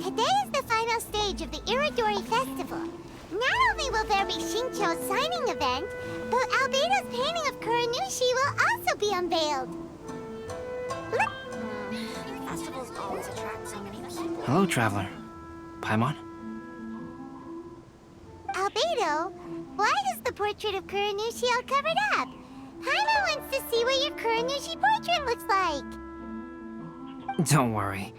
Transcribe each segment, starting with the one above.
Today is the final stage of the Iridori Festival. Not only will there be Shincho's signing event, but Albedo's painting of Kuranushi will also be unveiled. Festivals always attract so many people. Hello, traveler. Paimon? Albedo, why is the portrait of Kuranushi all covered up? Paimon wants to see what your Kuranushi portrait looks like. Don't worry.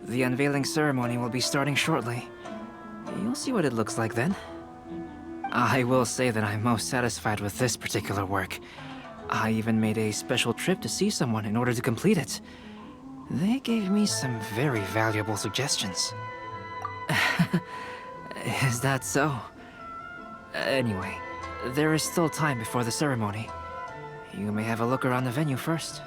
The unveiling ceremony will be starting shortly. You'll see what it looks like then. I will say that I'm most satisfied with this particular work. I even made a special trip to see someone in order to complete it. They gave me some very valuable suggestions. Is that so? Anyway, there is still time before the ceremony. You may have a look around the venue first.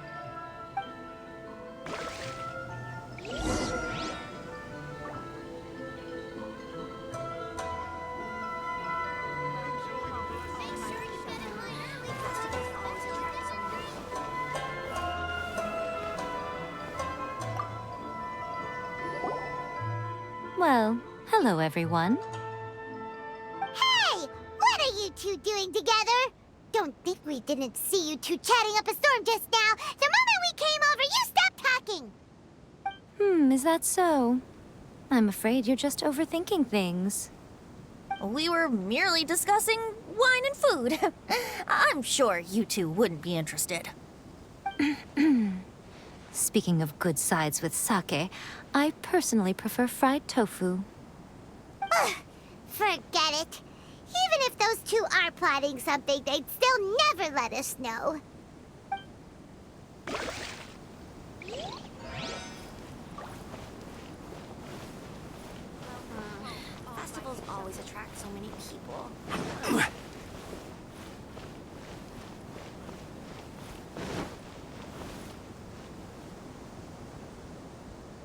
Well, hello everyone. Hey! What are you two doing together? Don't think we didn't see you two chatting up a storm just now. The moment we came over, you stopped talking! Is that so? I'm afraid you're just overthinking things. We were merely discussing wine and food. I'm sure you two wouldn't be interested. Speaking of good sides with sake, I personally prefer fried tofu. Forget it. Even if those two are plotting something, they'd still never let us know. Festivals always attract so many people.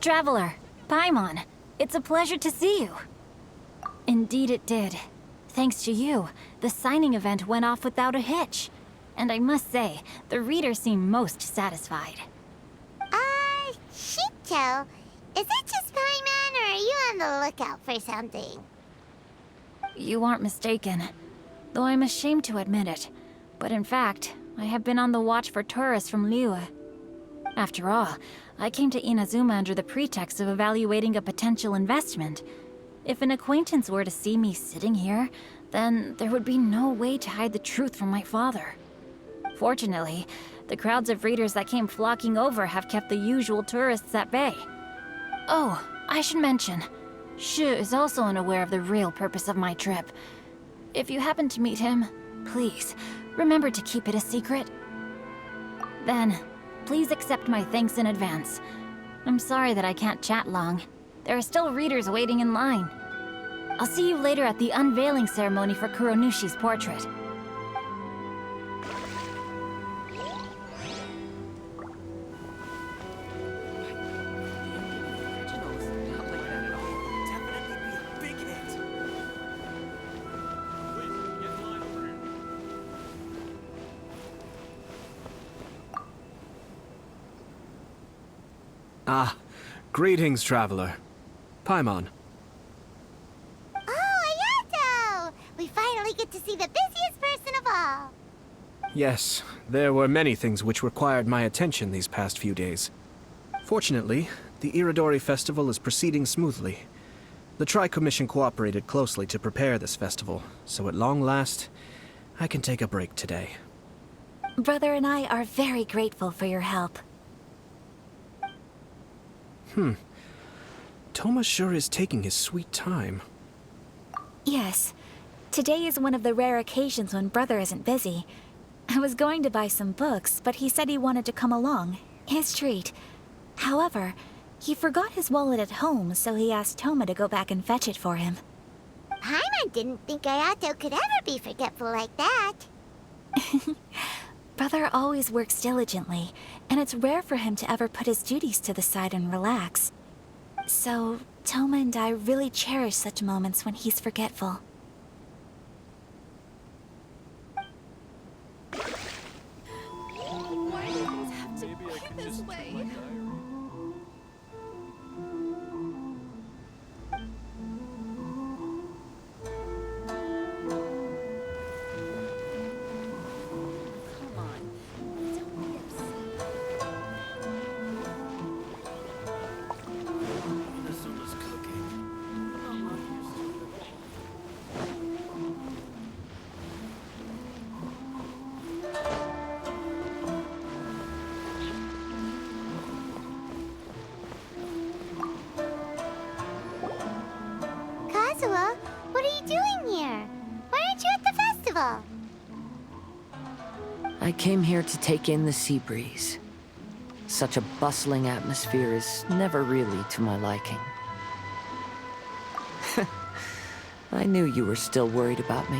Traveler, Paimon, it's a pleasure to see you. Indeed it did. Thanks to you, the signing event went off without a hitch. And I must say, the readers seem most satisfied. Shincho, is it just Paimon, or are you on the lookout for something? You aren't mistaken, though I'm ashamed to admit it. But in fact, I have been on the watch for tourists from Liyue. After all, I came to Inazuma under the pretext of evaluating a potential investment. If an acquaintance were to see me sitting here, then there would be no way to hide the truth from my father. Fortunately, the crowds of readers that came flocking over have kept the usual tourists at bay. Oh, I should mention, Shu is also unaware of the real purpose of my trip. If you happen to meet him, please, remember to keep it a secret. Then, please accept my thanks in advance. I'm sorry that I can't chat long. There are still readers waiting in line. I'll see you later at the unveiling ceremony for Kuronushi's portrait. Ah, greetings, traveler. Paimon. Oh, Ayato! We finally get to see the busiest person of all. Yes, there were many things which required my attention these past few days. Fortunately, the Iridori Festival is proceeding smoothly. The Tri-Commission cooperated closely to prepare this festival, so at long last, I can take a break today. Brother and I are very grateful for your help. Toma sure is taking his sweet time. Yes. Today is one of the rare occasions when Brother isn't busy. I was going to buy some books, but he said he wanted to come along. His treat. However, he forgot his wallet at home, so he asked Toma to go back and fetch it for him. Paimon didn't think Ayato could ever be forgetful like that. Brother always works diligently, and it's rare for him to ever put his duties to the side and relax. So, Toma and I really cherish such moments when he's forgetful. festival? I came here to take in the sea breeze. Such a bustling atmosphere is never really to my liking. I knew you were still worried about me.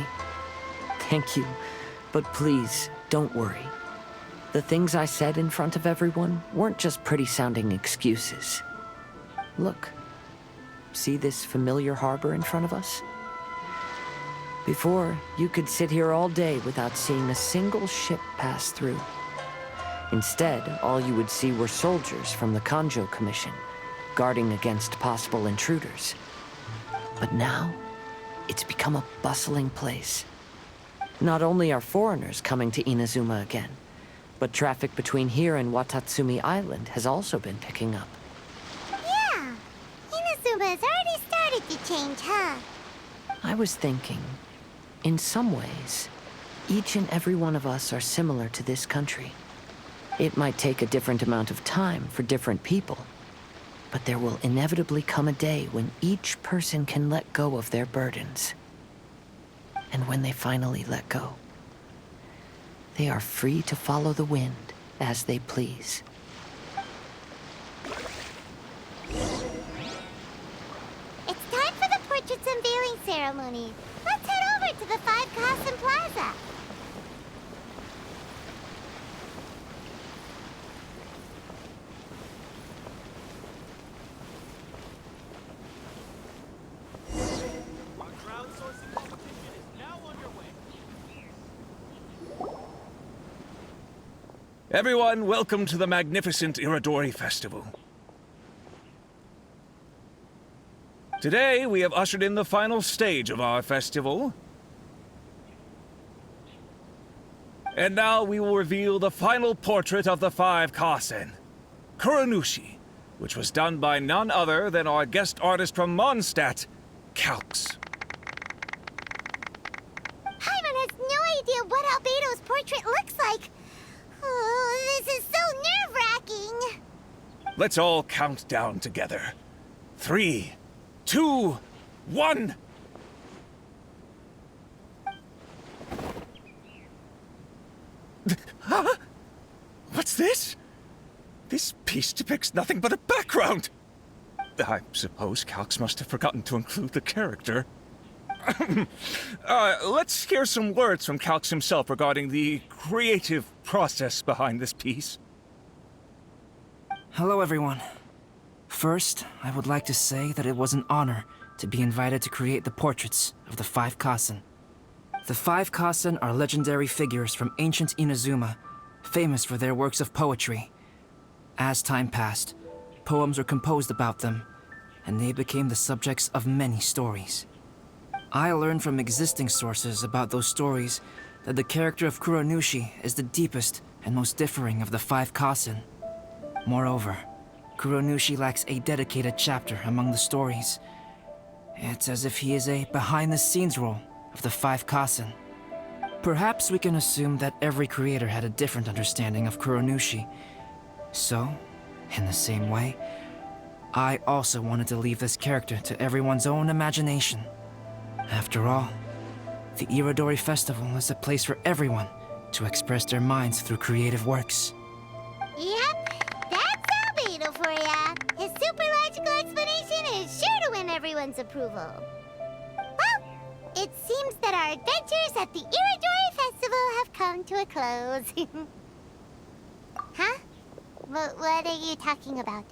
Thank you, but please, don't worry. The things I said in front of everyone weren't just pretty-sounding excuses. Look, see this familiar harbor in front of us? Before, you could sit here all day without seeing a single ship pass through. Instead, all you would see were soldiers from the Kanjo Commission, guarding against possible intruders. But now, it's become a bustling place. Not only are foreigners coming to Inazuma again, but traffic between here and Watatsumi Island has also been picking up. Yeah, Inazuma has already started to change, huh? I was thinking, in some ways, each and every one of us are similar to this country. It might take a different amount of time for different people, but there will inevitably come a day when each person can let go of their burdens. And when they finally let go, they are free to follow the wind as they please. It's time for the portraits unveiling ceremony. Let's head over to the Five Castle Plaza. Everyone, welcome to the magnificent Iridori Festival. Today, we have ushered in the final stage of our festival. And now we will reveal the final portrait of the Five Kasen, Kuronushi, which was done by none other than our guest artist from Mondstadt, Calx. Paimon has no idea what Albedo's portrait looks like. Oh, this is so nerve-wracking. Let's all count down together. 3, 2, 1. Huh? What's this? This piece depicts nothing but a background. I suppose Calx must have forgotten to include the character. Let's hear some words from Calx himself regarding the creative process behind this piece. Hello, everyone. First, I would like to say that it was an honor to be invited to create the portraits of the Five Kasen. The Five Kasen are legendary figures from ancient Inazuma, famous for their works of poetry. As time passed, poems were composed about them, and they became the subjects of many stories. I learned from existing sources about those stories that the character of Kuronushi is the deepest and most differing of the Five Kasen. Moreover, Kuronushi lacks a dedicated chapter among the stories. It's as if he is a behind-the-scenes role of the Five Kasen. Perhaps we can assume that every creator had a different understanding of Kuronushi. So, in the same way, I also wanted to leave this character to everyone's own imagination. After all, the Iridori Festival is a place for everyone to express their minds through creative works. Yep, that's Albedo for ya. His super logical explanation is sure to win everyone's approval. Well, it seems that our adventures at the Iridori Festival have come to a close. Huh? What are you talking about?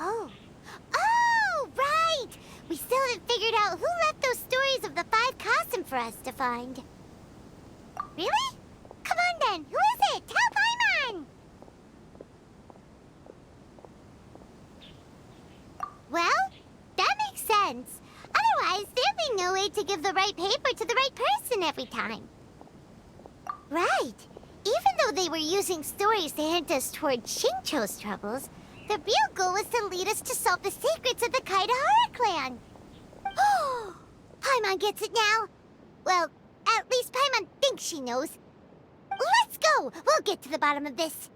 Oh. Oh, right! We still haven't figured out who left those stories of the Five Kasen for us to find. Really? Come on then, who is it? Tell Paimon! Well, that makes sense. Otherwise, there'd be no way to give the right paper to the right person every time. Right. Even though they were using stories to hint us toward Shincho's troubles, the real goal was to lead us to solve the secrets of the Kaidahara clan. Oh, Paimon gets it now. Well, at least Paimon thinks she knows. Let's go! We'll get to the bottom of this.